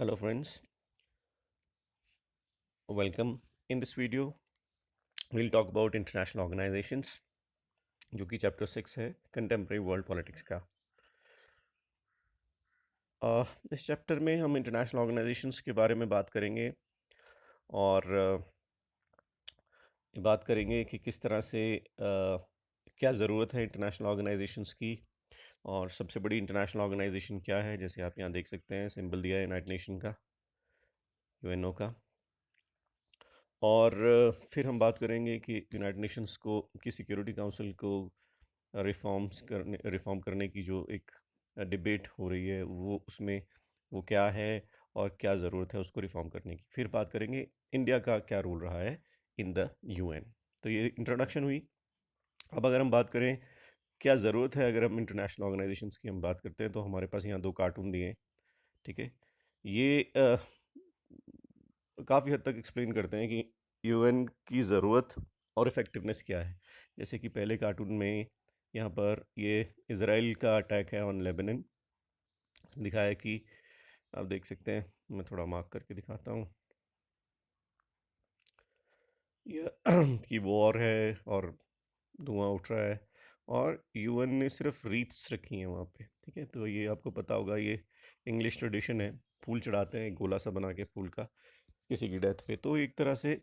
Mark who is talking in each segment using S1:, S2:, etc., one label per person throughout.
S1: Hello friends, welcome. In this video, we'll talk about international organizations, जो कि chapter 6 है contemporary world politics का। इस चैप्टर में हम इंटरनेशनल ऑर्गेनाइजेशंस के बारे में बात करेंगे और बात करेंगे कि किस तरह से क्या ज़रूरत है इंटरनेशनल ऑर्गेनाइजेशंस की और सबसे बड़ी इंटरनेशनल ऑर्गेनाइजेशन क्या है। जैसे आप यहाँ देख सकते हैं, सिंबल दिया है यूनाइटेड नेशन का, यूएनओ का। और फिर हम बात करेंगे कि यूनाइटेड नेशंस को की सिक्योरिटी काउंसिल को रिफॉर्म करने की जो एक डिबेट हो रही है, वो उसमें वो क्या है और क्या ज़रूरत है उसको रिफॉर्म करने की। फिर बात करेंगे इंडिया का क्या रोल रहा है इन द यूएन। तो ये इंट्रोडक्शन हुई। अब अगर हम बात करें क्या ज़रूरत है, अगर हम इंटरनेशनल ऑर्गेनाइजेशंस की हम बात करते हैं, तो हमारे पास यहाँ दो कार्टून दिए हैं। ठीक है, ये काफ़ी हद तक एक्सप्लेन करते हैं कि यूएन की ज़रूरत और इफ़ेक्टिवनेस क्या है। जैसे कि पहले कार्टून में यहाँ पर ये इज़राइल का अटैक है ऑन लेबनान, दिखाया है कि आप देख सकते हैं, मैं थोड़ा मार्क करके दिखाता हूँ। यह कि वॉर है और धुआं उठ रहा है और यूएन ने सिर्फ रीत्स रखी हैं वहाँ पे। ठीक है, तो ये आपको पता होगा, ये इंग्लिश ट्रेडिशन है, फूल चढ़ाते हैं गोला सा बना के फूल का किसी की डेथ पे। तो एक तरह से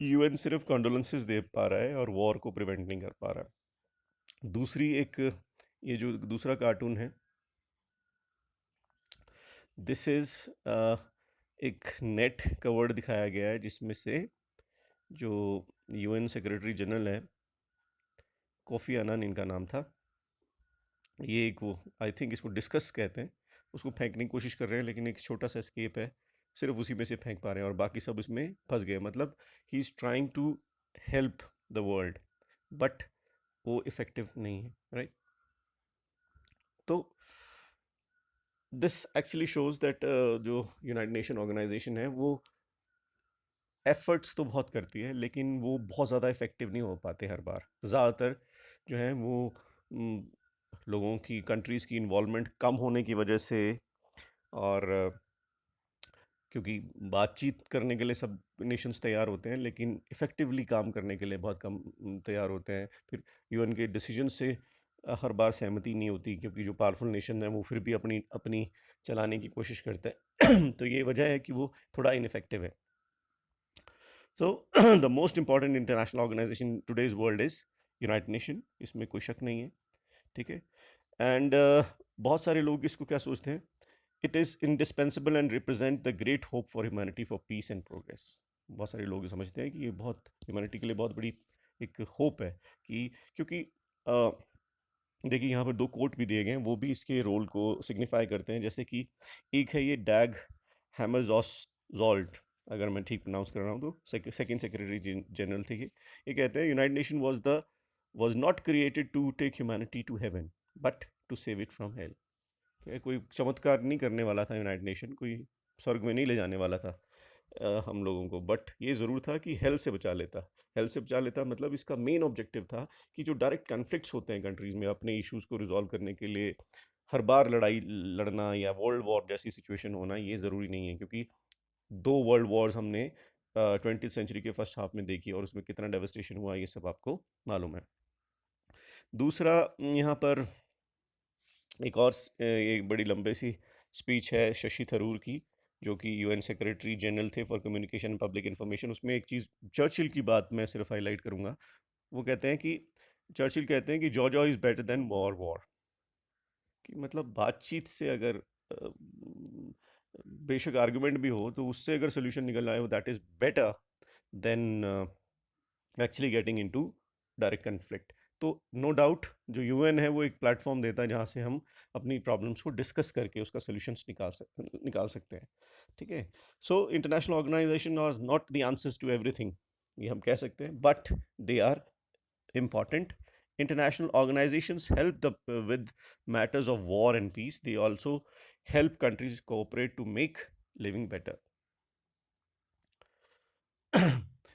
S1: यूएन सिर्फ कंडोलेंसेस दे पा रहा है और वॉर को प्रिवेंट नहीं कर पा रहा है। दूसरी एक, ये जो दूसरा कार्टून है, दिस इज़ एक नेट कवर्ड दिखाया गया है जिसमें से जो यूएन सेक्रेटरी जनरल है, कोफी अन्नान इनका नाम था, ये एक वो आई थिंक इसको डिस्कस कहते हैं, उसको फेंकने की कोशिश कर रहे हैं, लेकिन एक छोटा सा एस्केप है, सिर्फ उसी में से फेंक पा रहे हैं और बाकी सब इसमें फंस गए। मतलब he is trying to help the world, but वो इफ़ेक्टिव नहीं है, राइट। तो दिस एक्चुअली शोज़ दैट जो यूनाइटेड नेशन ऑर्गेनाइजेशन है, वो एफर्ट्स तो बहुत करती है, लेकिन वो बहुत ज़्यादा इफ़ेक्टिव नहीं हो पाते हर बार। ज़्यादातर जो है वो लोगों की, कंट्रीज़ की इन्वॉल्वमेंट कम होने की वजह से, और क्योंकि बातचीत करने के लिए सब नेशंस तैयार होते हैं, लेकिन इफ़ेक्टिवली काम करने के लिए बहुत कम तैयार होते हैं। फिर यूएन के डिसीजन से हर बार सहमति नहीं होती, क्योंकि जो पावरफुल नेशन है वो फिर भी अपनी अपनी चलाने की कोशिश करते हैं। तो ये वजह है कि वो थोड़ा इनफेक्टिव है। So the most important international organisation today's world is United Nation, इसमें कोई शक नहीं है। ठीक है, एंड बहुत सारे लोग इसको क्या सोचते हैं, it is indispensable and represent the great hope for humanity for piece and progress. बहुत सारे लोग ये समझते हैं कि ये बहुत ह्यूमैनिटी के लिए बहुत बड़ी एक होप है, कि क्योंकि देखिए यहाँ पर दो कोट भी दिए गए हैं, वो भी इसके रोल को सिग्निफाई करते हैं। जैसे कि एक है ये डैग हैमरजॉल्ट, अगर मैं ठीक प्रोनाउंस कर रहा हूँ, तो सेकेंड सेक्रेटरी जनरल थे ये कहते हैं United Nation was not created to take humanity to heaven, but to save it from hell. कोई चमत्कार नहीं करने वाला था यूनाइटेड नेशन, कोई स्वर्ग में नहीं ले जाने वाला था हम लोगों को, बट ये ज़रूर था कि हेल से बचा लेता। हेल से बचा लेता मतलब इसका मेन ऑब्जेक्टिव था कि जो डायरेक्ट कन्फ्लिक्ट्स होते हैं कंट्रीज़ में, अपने इश्यूज़ को रिजॉल्व करने के लिए हर बार लड़ाई लड़ना या वर्ल्ड वॉर जैसी सिचुएशन होना, ये ज़रूरी नहीं है। क्योंकि दो वर्ल्ड वॉर्स हमने 20th सेंचुरी के फर्स्ट हाफ में देखी, और उसमें कितना डेवस्टेशन हुआ ये सब आपको मालूम है। दूसरा, यहाँ पर एक और एक बड़ी लंबे सी स्पीच है शशि थरूर की, जो कि यूएन सेक्रेटरी जनरल थे for communication and public information. उसमें एक चीज़, चर्चिल की बात मैं सिर्फ हाईलाइट करूँगा। वो कहते हैं कि चर्चिल कहते हैं कि Georgia is better than war. कि मतलब बातचीत से अगर बेशक आर्गुमेंट भी हो, तो उससे अगर सोल्यूशन निकल आए, that is better than actually getting into direct conflict. तो नो डाउट जो यूएन है वो एक प्लेटफॉर्म देता है जहाँ से हम अपनी प्रॉब्लम्स को डिस्कस करके उसका सोल्यूशंस निकाल सकते हैं। ठीक है, so international organization are not the answers to everything, ये हम कह सकते हैं, but they are important. International organizations help with matters of war and peace. They also help countries cooperate to make living better.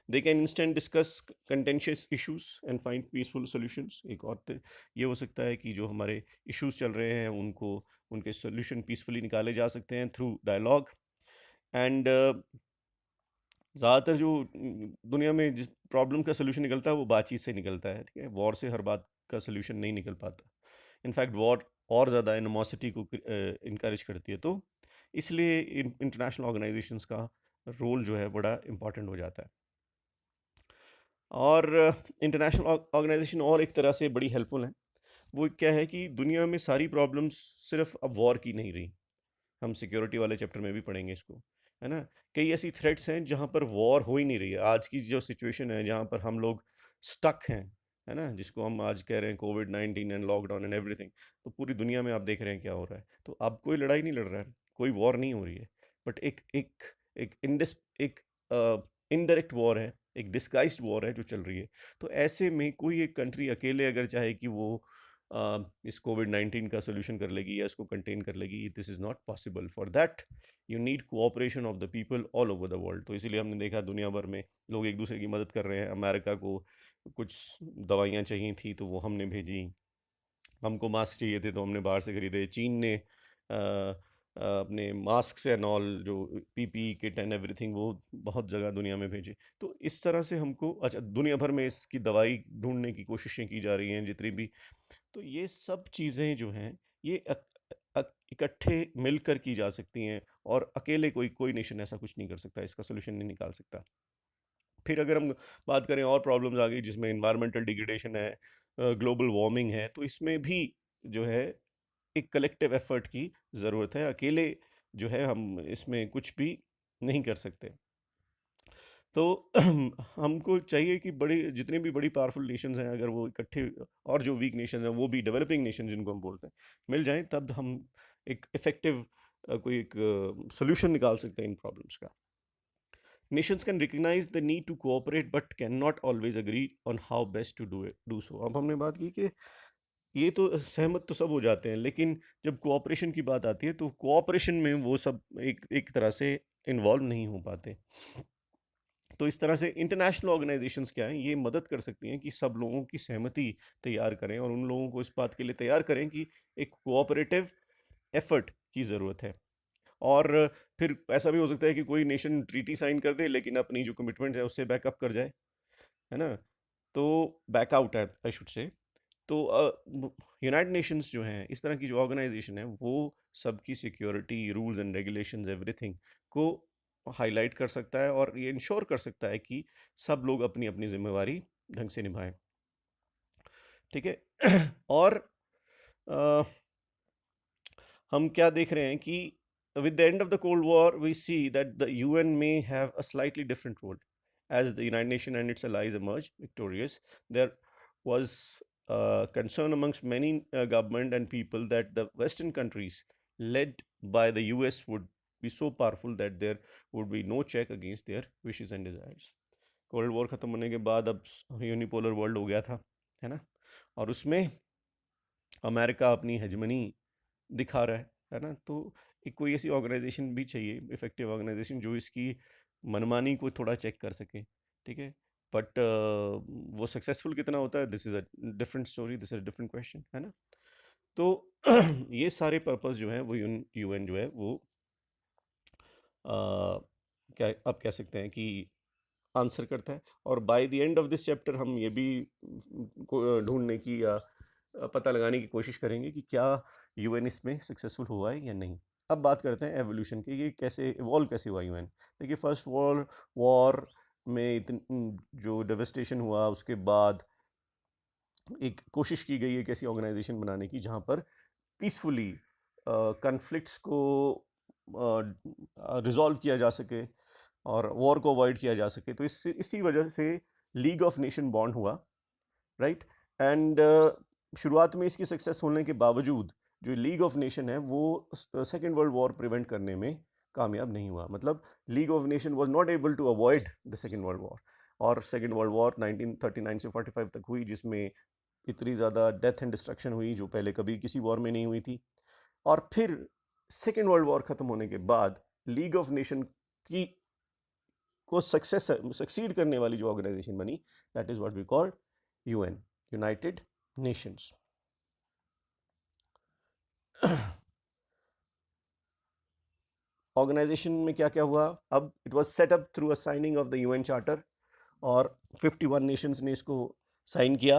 S1: They can instant discuss contentious issues and find peaceful solutions. एक और ये हो सकता है कि जो हमारे issues चल रहे हैं उनको, उनके solution peacefully निकाले जा सकते हैं through dialogue. एंड ज़्यादातर जो दुनिया में जिस प्रॉब्लम का सोल्यूशन निकलता है वो बातचीत से निकलता है, ठीक है? वॉर से हर बात का सोल्यूशन नहीं निकल पाता। इनफैक्ट वॉर और ज़्यादा एनिमोसिटी को इनकरेज करती है, तो इसलिए इंटरनेशनल ऑर्गेनाइजेशंस का रोल जो है बड़ा इम्पोर्टेंट हो जाता है। और इंटरनेशनल ऑर्गेनाइजेशन और एक तरह से बड़ी हेल्पफुल हैं। वो क्या है कि दुनिया में सारी प्रॉब्लम्स सिर्फ अब वॉर की नहीं रही। हम सिक्योरिटी वाले चैप्टर में भी पढ़ेंगे इसको, है ना? कई ऐसी थ्रेट्स हैं जहाँ पर वॉर हो ही नहीं रही है। आज की जो सिचुएशन है जहाँ पर हम लोग स्टक हैं, है ना? जिसको हम आज कह रहे हैं कोविड-19 एंड लॉकडाउन एंड एवरीथिंग। तो पूरी दुनिया में आप देख रहे हैं क्या हो रहा है। तो अब कोई लड़ाई नहीं लड़ रहा है, कोई वॉर नहीं हो रही है। बट एक एक एक इंडिस एक इनडायरेक्ट वॉर है, एक डिस्गाइज्ड वॉर है जो चल रही है। तो ऐसे में कोई एक कंट्री अकेले अगर चाहे कि वो इस कोविड-19 का सॉल्यूशन कर लेगी या इसको कंटेन कर लेगी, this is not possible. For that you need cooperation of the people all over the world. तो इसीलिए हमने देखा दुनिया भर में लोग एक दूसरे की मदद कर रहे हैं। अमेरिका को कुछ दवाइयाँ चाहिए थी तो वो हमने भेजी, हमको मास्क चाहिए थे तो हमने बाहर से खरीदे। चीन ने अपने मास्क एंड ऑल जो पीपीई किट एंड एवरीथिंग वो बहुत जगह दुनिया में भेजे। तो इस तरह से हमको अच्छा दुनिया भर में इसकी दवाई ढूंढने की कोशिशें की जा रही हैं जितनी भी। तो ये सब चीज़ें जो हैं ये इकट्ठे मिलकर की जा सकती हैं, और अकेले कोई कोई नेशन ऐसा कुछ नहीं कर सकता, इसका सोल्यूशन नहीं निकाल सकता। फिर अगर हम बात करें और प्रॉब्लम्स आ गई जिसमें इन्वायरमेंटल डिग्रेडेशन है, ग्लोबल वार्मिंग है, तो इसमें भी जो है एक कलेक्टिव एफर्ट की ज़रूरत है। अकेले जो है हम इसमें कुछ भी नहीं कर सकते। तो हमको चाहिए कि बड़ी जितनी भी बड़ी पावरफुल नेशंस हैं अगर वो इकट्ठे, और जो वीक नेशंस हैं वो भी डेवलपिंग नेशन जिनको हम बोलते हैं, मिल जाएं, तब हम एक इफेक्टिव कोई एक सोल्यूशन निकाल सकते हैं इन प्रॉब्लम्स का। Nations can recognize the need to cooperate but cannot always agree on how best to do so। अब हमने बात की कि ये तो सहमत तो सब हो जाते हैं, लेकिन जब कोऑपरेशन की बात आती है तो कोऑपरेशन में वो सब एक एक तरह से इन्वॉल्व नहीं हो पाते। तो इस तरह से इंटरनेशनल ऑर्गेनाइजेशंस क्या हैं, ये मदद कर सकती हैं कि सब लोगों की सहमति तैयार करें और उन लोगों को इस बात के लिए तैयार करें कि एक कोऑपरेटिव एफर्ट की ज़रूरत है। और फिर ऐसा भी हो सकता है कि कोई नेशन ट्रीटी साइन कर दे लेकिन अपनी जो कमिटमेंट है उससे बैकअप कर जाए, है ना? तो बैकआउट है आई शुड से। तो यूनाइटेड नेशंस जो हैं, इस तरह की जो ऑर्गेनाइजेशन है, वो सबकी security, rules and regulations, everything को हाईलाइट कर सकता है और ये इंश्योर कर सकता है कि सब लोग अपनी अपनी जिम्मेवारी ढंग से निभाएं, ठीक है? और अ, हम क्या देख रहे हैं कि with the end of the Cold War, we see that the UN may have a slightly different role. As the United Nations and its allies emerged victorious, there was concern amongst many government and people that the Western countries, led by the US, would be so powerful that there would be no check against their wishes and desires. Cold war ख़त्म होने के बाद अब unipolar world हो गया था, है ना? और उसमें अमेरिका अपनी हेजमनी दिखा रहा है ना? तो एक कोई ऐसी ऑर्गेनाइजेशन भी चाहिए, इफेक्टिव ऑर्गेनाइजेशन जो इसकी मनमानी को थोड़ा चेक कर सके, ठीक है? बट वो सक्सेसफुल कितना होता है, this is a different story, this is a different question, है ना? तो ये सारे पर्पस जो हैं वो यूएन जो है वो क्या आप कह सकते हैं कि आंसर करता है। और by the end of this chapter हम ये भी ढूंढने की या पता लगाने की कोशिश करेंगे कि क्या यूएन इसमें सक्सेसफुल हुआ है या नहीं। अब बात करते हैं एवोल्यूशन की, ये कैसे इवॉल्व कैसे हुआ यूएन। देखिए फर्स्ट वर्ल्ड वॉर में जो डेवस्टेशन हुआ उसके बाद एक कोशिश की गई एक ऐसी ऑर्गेनाइजेशन बनाने की जहाँ पर पीसफुली कन्फ्लिक्ट्स को रिजॉल्व किया जा सके और वॉर को अवॉइड किया जा सके। तो इसी वजह से लीग ऑफ नेशन बॉन्ड हुआ, राइट? एंड शुरुआत में इसकी सक्सेस होने के बावजूद जो लीग ऑफ नेशन है वो सेकेंड वर्ल्ड वॉर प्रिवेंट करने में कामयाब नहीं हुआ। मतलब League of Nation was not able to avoid the second world war. और सेकेंड वर्ल्ड वॉर 1939 से 45 तक हुई, जिसमें इतनी ज़्यादा डेथ एंड डिस्ट्रक्शन हुई जो पहले कभी किसी वॉर में नहीं हुई थी। और फिर सेकेंड वर्ल्ड वॉर ख़त्म होने के बाद लीग ऑफ नेशन की को सक्सीड करने वाली जो ऑर्गेनाइजेशन बनी, that is what we call UN, United Nations. Organisation में क्या क्या हुआ, अब it was set up through a signing of the UN charter और 51 नेशंस ने इसको साइन किया।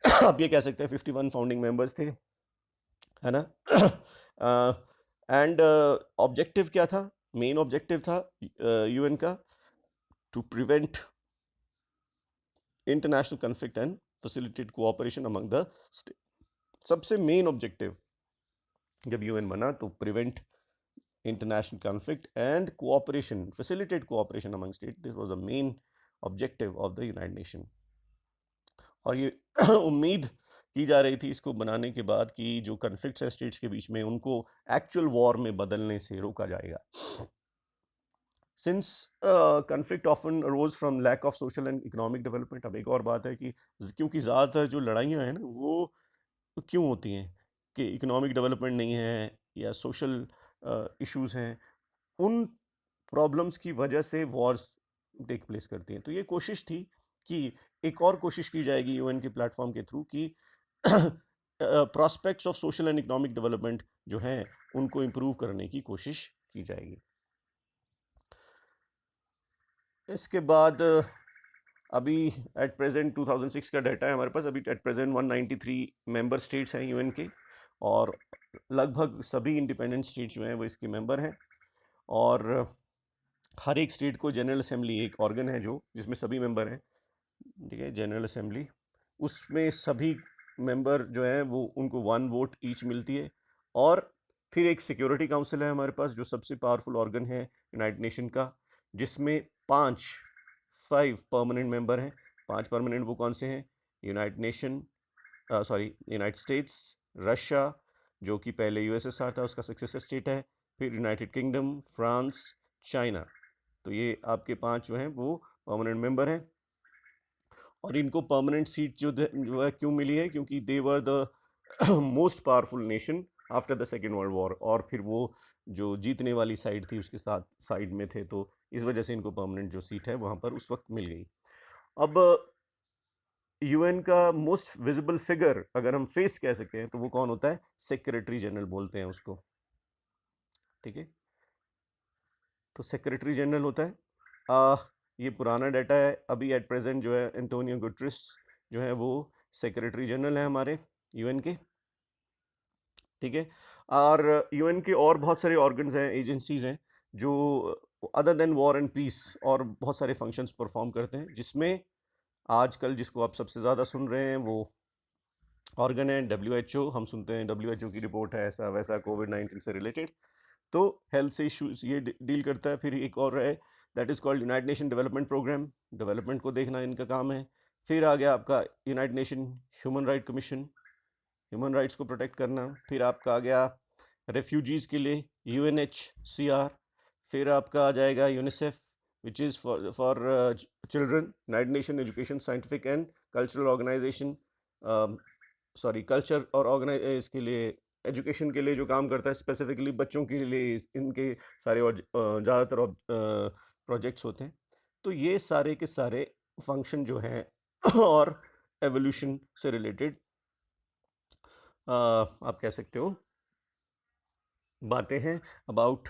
S1: आप ये कह सकते हैं 51 फाउंडिंग मेंबर्स थे, है ना। एंड ऑब्जेक्टिव क्या था, मेन ऑब्जेक्टिव था यूएन का to prevent international conflict and facilitate cooperation among the state. सबसे मेन ऑब्जेक्टिव जब यूएन बना तो prevent international conflict and cooperation, facilitate cooperation among states. This was the main objective of the United Nations. और ये उम्मीद की जा रही थी इसको बनाने के बाद कि जो कन्फ्लिक्ट्स हैं स्टेट्स के बीच में उनको एक्चुअल वॉर में बदलने से रोका जाएगा। Since conflict often arose from lack of social and economic development. अब एक और बात है कि क्योंकि ज़्यादातर जो लड़ाइयाँ हैं ना वो क्यों होती हैं कि इकोनॉमिक डेवलपमेंट नहीं है या सोशल इश्यूज हैं, उन प्रॉब्लम्स की वजह से वॉर्स टेक प्लेस करती हैं। तो ये कोशिश थी कि एक और कोशिश की जाएगी यूएन के प्लेटफॉर्म के थ्रू कि prospects of social and economic development जो हैं उनको इम्प्रूव करने की कोशिश की जाएगी। इसके बाद अभी एट प्रेजेंट 2006 का डाटा है हमारे पास। अभी एट प्रेजेंट 193 मेंबर स्टेट्स हैं यूएन के और लगभग सभी इंडिपेंडेंट स्टेट्स जो हैं वो इसके मेंबर हैं। और हर एक स्टेट को जनरल असेंबली एक ऑर्गन है जो जिसमें सभी मेंबर हैं, ठीक है, जनरल असेंबली। उसमें सभी मेंबर जो हैं वो उनको 1 वोट ईच मिलती है। और फिर एक सिक्योरिटी काउंसिल है हमारे पास जो सबसे पावरफुल ऑर्गन है यूनाइटेड नेशन का, जिसमें 5 परमानेंट मेंबर हैं। 5 परमानेंट वो कौन से हैं? United nation, United states, Russia जो कि पहले यूएसएसआर था उसका सक्सेसर स्टेट है, फिर यूनाइटेड किंगडम, फ्रांस, चाइना। तो ये आपके 5 जो हैं वो परमानेंट मेंबर हैं। और इनको परमानेंट सीट जो है क्यों मिली है? क्योंकि they were the most powerful nation after the second world war, और फिर वो जो जीतने वाली साइड थी उसके साथ साइड में थे, तो इस वजह से इनको परमानेंट जो सीट है वहाँ पर उस वक्त मिल गई। अब यूएन का मोस्ट विजिबल फिगर अगर हम फेस कह सकते हैं तो वो कौन होता है? सेक्रेटरी जनरल बोलते हैं उसको, ठीक है। तो सेक्रेटरी जनरल होता है। ये पुराना डाटा है। अभी एट प्रेजेंट जो है एंटोनियो गुटरेस जो है वो सेक्रेटरी जनरल है हमारे यूएन के, ठीक है। और यूएन के और बहुत सारे ऑर्गन्स हैं, एजेंसीज हैं जो other than war and peace और बहुत सारे फंक्शंस परफॉर्म करते हैं, जिसमें आजकल जिसको आप सबसे ज़्यादा सुन रहे हैं वो ऑर्गन है WHO। हम सुनते हैं WHO की रिपोर्ट है ऐसा वैसा कोविड-19 से रिलेटेड, तो हेल्थ से इश्यूज ये डील करता है। फिर एक और है that is called United Nation Development Programme, development को देखना इनका काम है। फिर आ गया आपका United Nation Human Right Commission, human rights को प्रोटेक्ट करना। फिर आपका आ गया रेफ्यूजीज़ के लिए UNHCR। फिर आपका आ जाएगा UNICEF which is for children, United Nation Education Scientific and Cultural Organisation, culture और ऑर्गेनाइज इसके लिए एजुकेशन के लिए जो काम करता है स्पेसिफिकली बच्चों के लिए इनके सारे और ज़्यादातर प्रोजेक्ट्स होते हैं। तो ये सारे के सारे फंक्शन जो हैं और एवोल्यूशन से रिलेटेड आप कह सकते हो बातें हैं अबाउट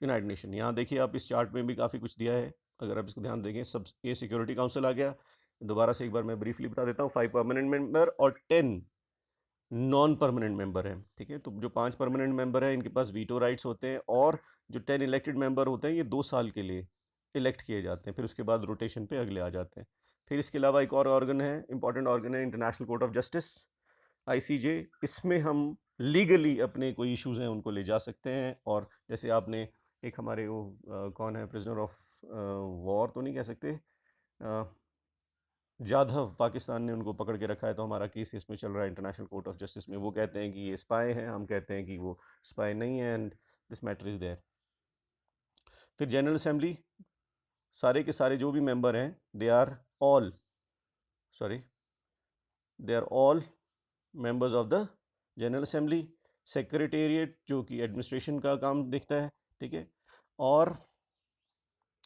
S1: यूनाइटेड नेशन। यहाँ देखिए आप इस चार्ट में भी काफ़ी कुछ दिया है, अगर आप इसको ध्यान देंगे। सब ये सिक्योरिटी काउंसिल आ गया, दोबारा से एक बार मैं ब्रीफली बता देता हूँ। 5 परमानेंट मेंबर और 10 नॉन परमानेंट मेंबर हैं, ठीक है। तो जो 5 परमानेंट मेंबर हैं इनके पास वीटो राइट्स होते हैं, और जो 10 इलेक्टेड मेंबर होते हैं ये 2 साल के लिए इलेक्ट किए जाते हैं, फिर उसके बाद रोटेशन पे अगले आ जाते हैं। फिर इसके अलावा एक और ऑर्गन है, इंपॉर्टेंट ऑर्गन है, international court of justice, ICJ। इसमें हम लीगली अपने कोई इश्यूज़ हैं उनको ले जा सकते हैं। और जैसे आपने एक हमारे वो कौन है, प्रिजनर ऑफ वॉर तो नहीं कह सकते, जाधव, पाकिस्तान ने उनको पकड़ के रखा है, तो हमारा केस इसमें चल रहा है इंटरनेशनल कोर्ट ऑफ जस्टिस में। वो कहते हैं कि ये स्पाई हैं, हम कहते हैं कि वो स्पाई नहीं है, and this matter is there. फिर जनरल असेंबली, सारे के सारे जो भी मेंबर हैं they are all members of the General Assembly. Secretariat जो कि एडमिनिस्ट्रेशन का काम देखता है, ठीक है। और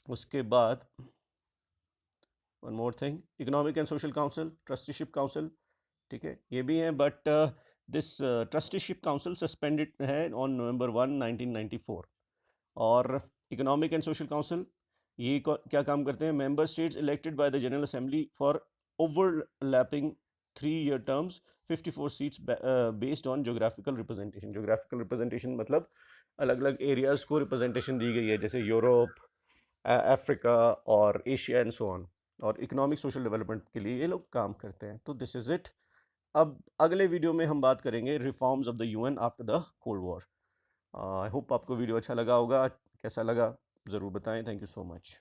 S1: उसके बाद one more thing, economic and social council, trusteeship council, ठीक है, ये भी है। But this trusteeship council suspended है ऑन November 1, 1994। और इकोनॉमिक एंड सोशल काउंसिल, ये क्या काम करते हैं? Member states elected by the General assembly for overlapping 3 year terms, 54 seats based on geographical representation. Geographical representation मतलब अलग अलग एरियाज को रिप्रेजेंटेशन दी गई है, जैसे यूरोप, अफ्रीका और एशिया एंड सो ऑन। और इकोनॉमिक सोशल डेवलपमेंट के लिए ये लोग काम करते हैं। तो दिस इज इट। अब अगले वीडियो में हम बात करेंगे reforms of the UN after the cold war. I hope आपको वीडियो अच्छा लगा होगा। कैसा लगा ज़रूर बताएं। Thank you so much.